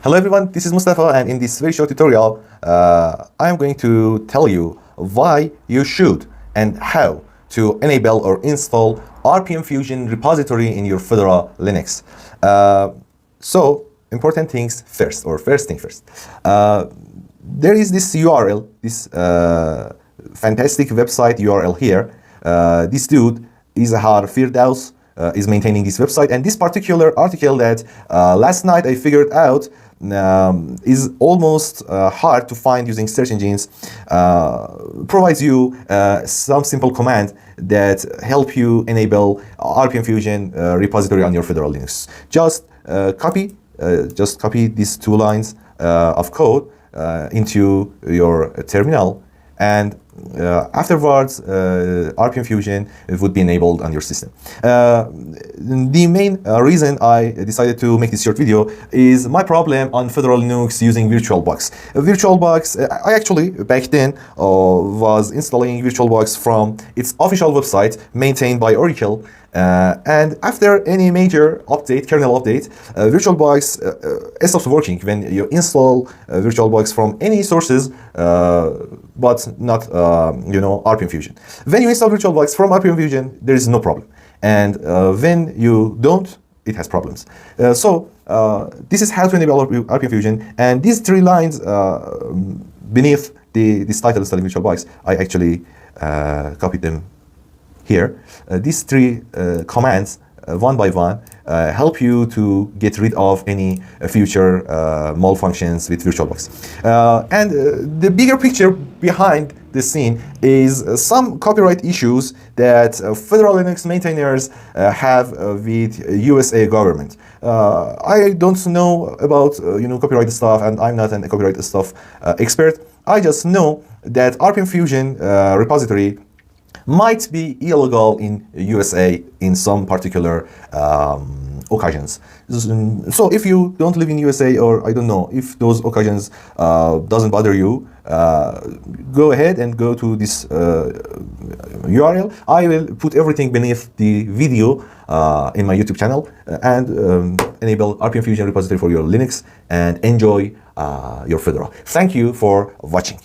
Hello everyone, this is Mustafa, and in this very short tutorial, I am going to tell you why you should and how to enable or install RPMfusion repository in your Fedora Linux. So, important things first, or first thing first. There is this URL, this fantastic website URL here. This dude, Izhar Firdaus, is maintaining this website, and this particular article that last night I figured out is almost hard to find using search engines, provides you some simple command that help you enable RPMfusion repository on your Fedora Linux. Just copy these two lines of code into your terminal, and afterwards RPMfusion would be enabled on your system. The main reason I decided to make this short video is my problem on Fedora Linux using VirtualBox. VirtualBox, I actually back then was installing VirtualBox from its official website maintained by Oracle. And after any major update, kernel update, VirtualBox stops working when you install VirtualBox from any sources, but not RPMfusion. When you install VirtualBox from RPMfusion, there is no problem, and when you don't, it has problems. So this is how to enable RPMfusion, and these three lines beneath this title installing VirtualBox, I actually copied them here. These three commands, one by one, help you to get rid of any future malfunctions with VirtualBox. And the bigger picture behind the scene is some copyright issues that Fedora Linux maintainers have with USA government. I don't know about copyright stuff, and I'm not a copyright stuff expert. I just know that RPMfusion repository might be illegal in USA in some particular occasions. So if you don't live in USA, or I don't know, if those occasions doesn't bother you, go ahead and go to this URL. I will put everything beneath the video in my YouTube channel, and enable RPMfusion repository for your Linux and enjoy your Fedora. Thank you for watching.